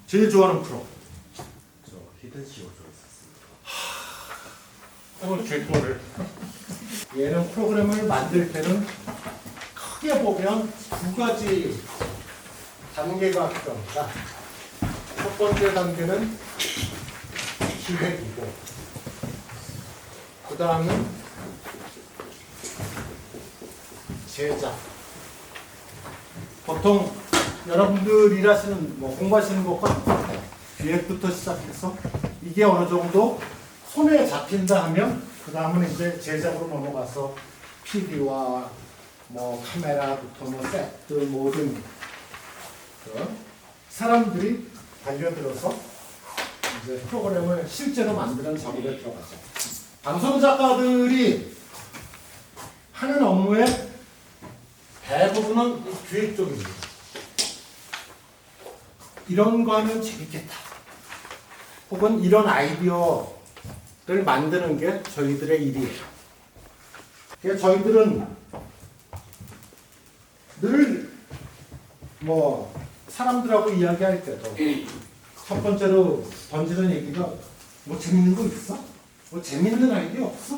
제일 좋아하는 프로. 저 히든시오 좋아했었습니다. 오늘 제 거를. 예능 프로그램을 만들 때는 크게 보면 두 가지 단계가 필요합니다. 첫 번째 단계는 기획이고, 그 다음은 제작. 보통 여러분들 일하시는, 공부하시는 것과 똑같아요. 기획부터 시작해서 이게 어느 정도 손에 잡힌다 하면 그 다음은 이제 제작으로 넘어가서 PD와 카메라부터 세트 모든 사람들이 달려들어서 이제 프로그램을 실제로 만드는 작업에 들어가죠. 방송 작가들이 하는 업무의 대부분은 기획 쪽입니다. 이런 거 하면 재밌겠다. 혹은 이런 아이디어를 만드는 게 저희들의 일이에요. 그래서 저희들은 늘 사람들하고 이야기할 때도 첫 번째로 던지는 얘기가 재밌는 거 있어? 재밌는 아이디어 없어?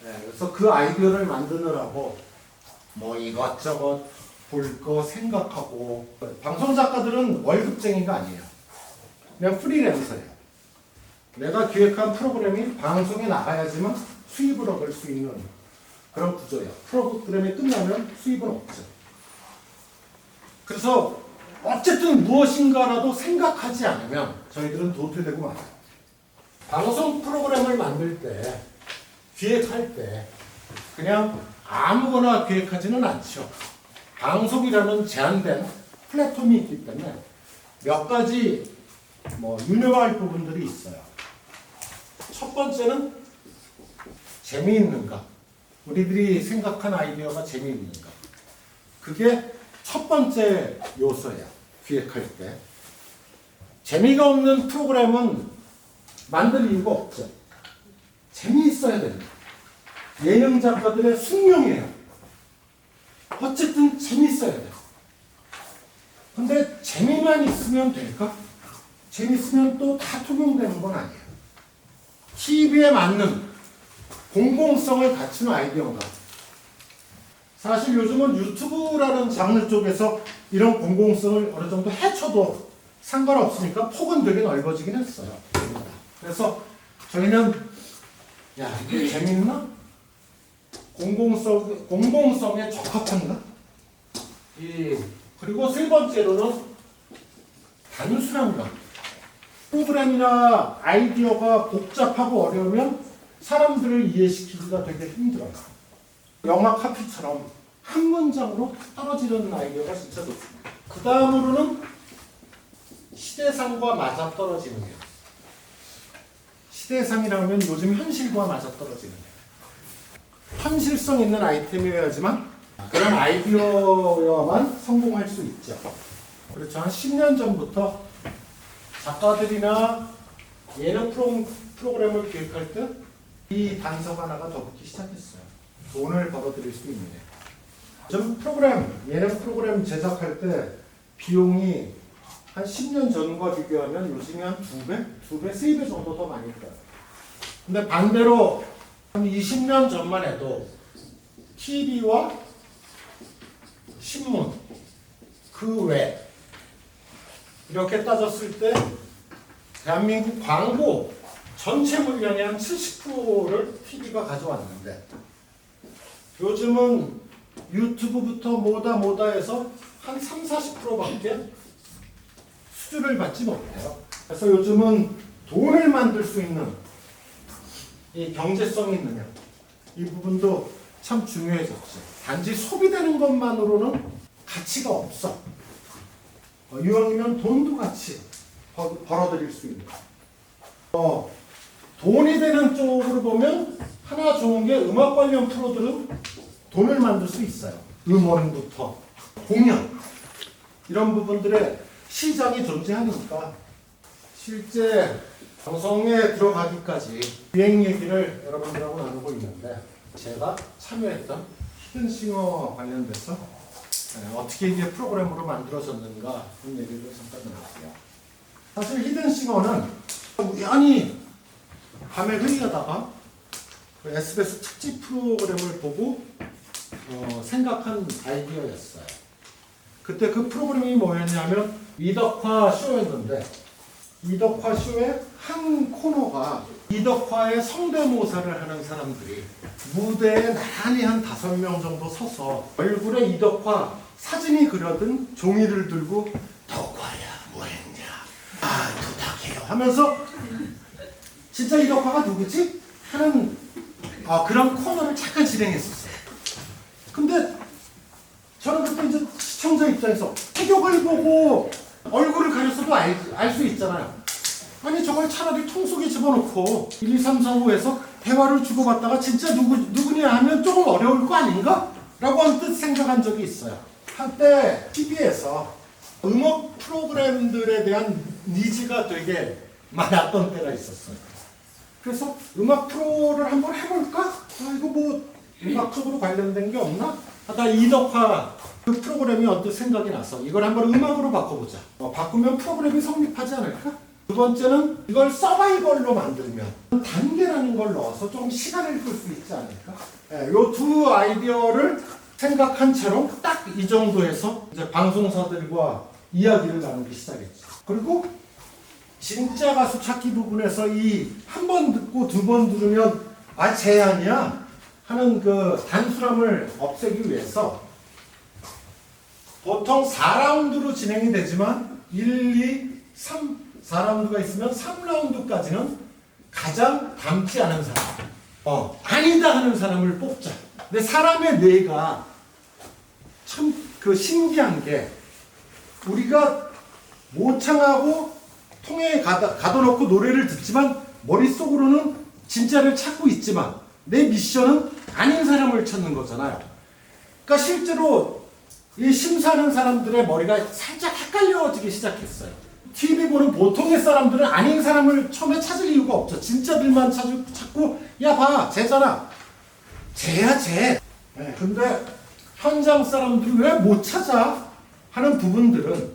네, 그래서 그 아이디어를 만드느라고 이것저것 볼 거 생각하고. 방송 작가들은 월급쟁이가 아니에요. 그냥 프리랜서예요. 내가 기획한 프로그램이 방송에 나가야지만 수입을 얻을 수 있는 그런 구조예요. 프로그램이 끝나면 수입은 없죠. 그래서 어쨌든 무엇인가라도 생각하지 않으면 저희들은 도태되고 말아요. 방송 프로그램을 만들 때, 기획할 때 그냥 아무거나 기획하지는 않죠. 방송이라는 제한된 플랫폼이 있기 때문에 몇 가지 유념할 부분들이 있어요. 첫 번째는 재미있는가? 우리들이 생각한 아이디어가 재미있는가? 그게 첫 번째 요소예요. 기획할 때. 재미가 없는 프로그램은 만들 이유가 없죠. 재미있어야 됩니다. 예능 작가들의 숙명이에요. 어쨌든 재미있어야 돼요. 근데 재미만 있으면 될까? 재미있으면 또 다 통용되는 건 아니에요. TV에 맞는 공공성을 갖춘 아이디어인가? 사실 요즘은 유튜브라는 장르 쪽에서 이런 공공성을 어느 정도 해쳐도 상관없으니까 폭은 되게 넓어지긴 했어요. 그래서 저희는 이게 재밌나? 공공성에 적합한가? 그리고 세 번째로는 단순한가? 프로그램이나 아이디어가 복잡하고 어려우면 사람들을 이해시키기가 되게 힘들어요. 영화 카피처럼 한 문장으로 떨어지는 아이디어가 진짜 좋습니다. 그 다음으로는 시대상과 맞아떨어지는 거예요. 시대상이라면 요즘 현실과 맞아떨어지는 거예요. 현실성 있는 아이템이어야지만 그런 아이디어여만 성공할 수 있죠. 그렇죠. 한 10년 전부터 작가들이나 예능 프로그램을 기획할 때 이 단서가 하나가 더 붙기 시작했어요. 돈을 벌어들일 수 있는. 좀 예능 프로그램 제작할 때 비용이 한 10년 전과 비교하면 요즘에 한 2배, 3배 정도 더 많이 들어요. 근데 반대로 한 20년 전만 해도 TV와 신문, 그 외 이렇게 따졌을 때 대한민국 광고 전체 물량의 한 70%를 TV가 가져왔는데 요즘은 유튜브부터 뭐다 해서 한 30-40%밖에 수주를 받지 못해요. 그래서 요즘은 돈을 만들 수 있는 이 경제성이 있느냐, 이 부분도 참 중요해졌죠. 단지 소비되는 것만으로는 가치가 없어. 이왕이면 돈도 같이 벌어들일 수 있는. 돈이 되는 쪽으로 보면 하나 좋은 게 음악 관련 프로들은 돈을 만들 수 있어요. 음원부터 공연 이런 부분들의 시장이 존재하니까 실제 방송에 들어가기까지 비행 얘기를 여러분들하고 나누고 있는데 제가 참여했던 히든싱어 관련돼서 어떻게 이게 프로그램으로 만들어졌는가 그런 얘기를 잠깐 나눌게요. 사실 히든싱어는 우연히 밤에 회의하다가 그 SBS 특집 프로그램을 보고 생각한 아이디어였어요. 그때 그 프로그램이 뭐였냐면 이덕화 쇼였는데 이덕화 쇼의 한 코너가 이덕화의 성대모사를 하는 사람들이 무대에 나란히 한 5명 정도 서서 얼굴에 이덕화 사진이 그려든 종이를 들고 덕화야 뭐했냐 아 부탁해요 하면서 진짜 이덕화가 누구지? 하는 그런 코너를 잠깐 진행했었어요. 근데 저는 그때 이제 시청자 입장에서 태격을 보고 얼굴을 가렸어도 알 수 있잖아요. 아니 저걸 차라리 통속에 집어넣고 1, 2, 3, 4, 5에서 대화를 주고받다가 진짜 누구냐 하면 조금 어려울 거 아닌가? 라고 한뜻 생각한 적이 있어요. 한때 TV에서 음악 프로그램들에 대한 니즈가 되게 많았던 때가 있었어요. 그래서 음악 프로를 한번 해볼까? 이거 뭐 음악적으로 관련된 게 없나? 하다 이덕화 그 프로그램이 언뜻 생각이 나서 이걸 한번 음악으로 바꿔보자. 바꾸면 프로그램이 성립하지 않을까? 두 번째는 이걸 서바이벌로 만들면 단계라는 걸 넣어서 좀 시간을 끌 수 있지 않을까? 이 두 아이디어를 생각한 채로 딱 이 정도에서 이제 방송사들과 이야기를 나누기 시작했죠. 그리고 진짜 가수 찾기 부분에서 이 한 번 듣고 두 번 들으면 제안이야 하는 그 단순함을 없애기 위해서 보통 4라운드로 진행이 되지만 1, 2, 3, 4라운드가 있으면 3라운드까지는 가장 닮지 않은 사람, 아니다 하는 사람을 뽑자. 근데 사람의 뇌가 참 그 신기한 게 우리가 모창하고 통에 가둬놓고 노래를 듣지만 머릿속으로는 진짜를 찾고 있지만 내 미션은 아닌 사람을 찾는 거잖아요. 그러니까 실제로 이 심사하는 사람들의 머리가 살짝 헷갈려지기 시작했어요. TV 보는 보통의 사람들은 아닌 사람을 처음에 찾을 이유가 없죠. 진짜들만 찾고 야 봐 쟤잖아. 쟤야 쟤. 근데 현장 사람들이 왜 못 찾아? 하는 부분들은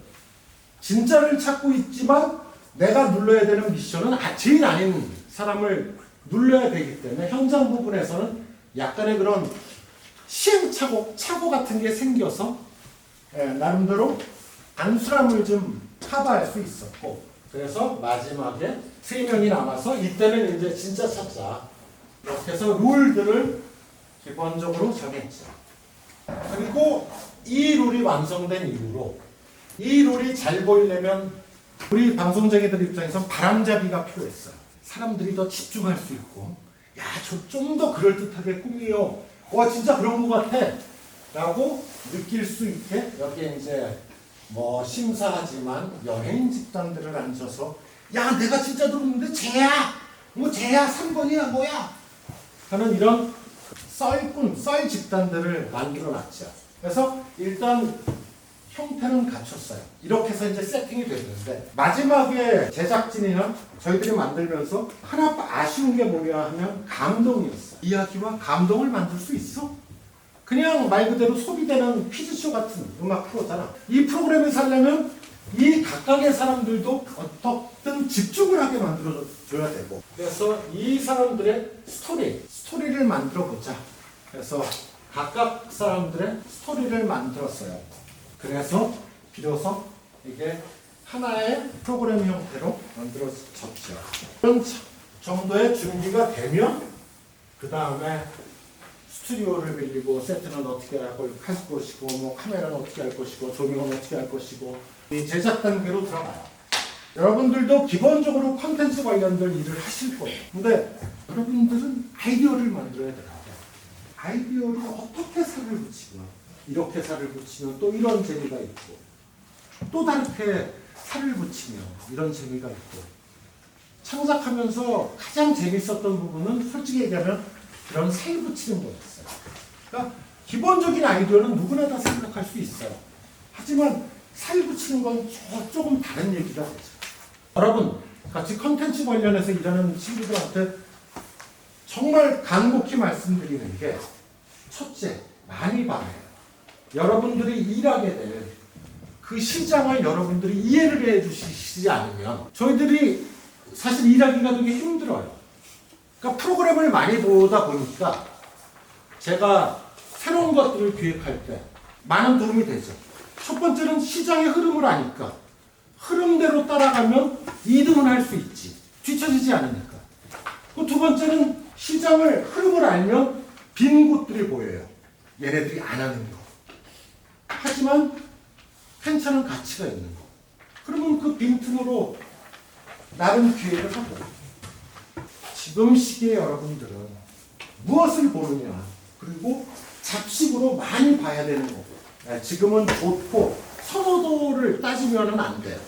진짜를 찾고 있지만 내가 눌러야 되는 미션은 제일 아닌 사람을 눌러야 되기 때문에 현장 부분에서는 약간의 그런 시행착오 같은 게 생겨서 나름대로 단순함을 좀 커버할 수 있었고 그래서 마지막에 3명이 남아서 이때는 이제 진짜 찾자 이렇게 해서 룰들을 기본적으로 정했죠. 그리고 이 룰이 완성된 이후로 이 룰이 잘 보이려면 우리 방송쟁이들 입장에서 바람잡이가 필요했어요. 사람들이 더 집중할 수 있고 야, 저 좀 더 그럴듯하게 꾸미요. 진짜 그런 것 같아. 라고 느낄 수 있게 여기에 이제 뭐 심사하지만 연예인 집단들을 앉혀서 야, 내가 진짜 들었는데 쟤야. 쟤야 3번이야 뭐야. 하는 이런 썰 집단들을 만들어 놨죠. 그래서 일단 형태는 갖췄어요. 이렇게 해서 이제 세팅이 됐는데 마지막에 제작진이나 저희들이 만들면서 하나 아쉬운 게 뭐냐 하면 감동이었어요. 이야기와 감동을 만들 수 있어? 그냥 말 그대로 소비되는 퀴즈쇼 같은 음악 프로잖아. 이 프로그램을 살려면 이 각각의 사람들도 어떻든 집중을 하게 만들어줘야 되고 그래서 이 사람들의 스토리를 만들어보자. 그래서 각각 사람들의 스토리를 만들었어요. 그래서 비로소 이게 하나의 프로그램 형태로 만들어졌죠. 이런 정도의 준비가 되면 그 다음에 스튜디오를 빌리고 세트는 어떻게 할 것이고 뭐 카메라는 어떻게 할 것이고 조명은 어떻게 할 것이고 이 제작 단계로 들어가요. 여러분들도 기본적으로 콘텐츠 관련된 일을 하실 거예요. 근데 여러분들은 아이디어를 만들어야 돼요. 아이디어를 어떻게 살을 붙이고 이렇게 살을 붙이면 또 이런 재미가 있고 또 다르게 살을 붙이면 이런 재미가 있고 창작하면서 가장 재밌었던 부분은 솔직히 얘기하면 그런 살 붙이는 거였어요. 그러니까 기본적인 아이디어는 누구나 다 생각할 수 있어요. 하지만 살 붙이는 건 조금 다른 얘기가 되죠. 여러분 같이 컨텐츠 관련해서 일하는 친구들한테 정말 간곡히 말씀드리는 게 첫째, 많이 봐요. 여러분들이 일하게 될 그 시장을 여러분들이 이해를 해 주시기 지키지 않으면 저희들이 사실 일하기가 되게 힘들어요. 그러니까 프로그램을 많이 보다 보니까 제가 새로운 것들을 기획할 때 많은 도움이 되죠. 첫 번째는 시장의 흐름을 아니까 흐름대로 따라가면 2등은 할 수 있지. 뒤처지지 않으니까. 그 두 번째는 시장을 흐름을 알면 빈 곳들이 보여요. 얘네들이 안 하는 거. 하지만 괜찮은 가치가 있는 거. 그러면 그 빈틈으로 나름 기회를 하고. 지금 시기에 여러분들은 무엇을 보느냐. 그리고 잡식으로 많이 봐야 되는 거고. 지금은 좋고 선호도를 따지면은 안 돼요.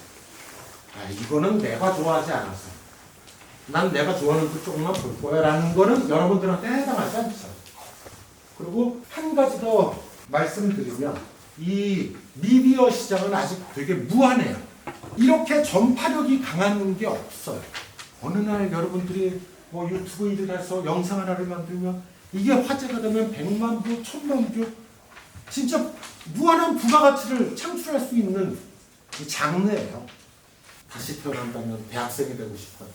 이거는 내가 좋아하지 않아서. 난 내가 좋아하는 거 조금만 볼 거야. 라는 거는 여러분들한테 해당하지 않죠. 그리고 한 가지 더 말씀드리면 이 미디어 시장은 아직 되게 무한해요. 이렇게 전파력이 강한 게 없어요. 어느 날 여러분들이 뭐 유튜브 일을 해서 영상 하나를 만들면 이게 화제가 되면 100만 뷰, 1000만 뷰 진짜 무한한 부가가치를 창출할 수 있는 장르예요. 다시 태어난다면 대학생이 되고 싶어요.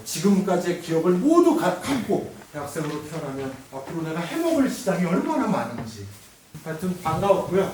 지금까지의 기억을 모두 갖고 대학생으로 태어나면 앞으로 내가 해먹을 시장이 얼마나 많은지. 하여튼 반가웠고요.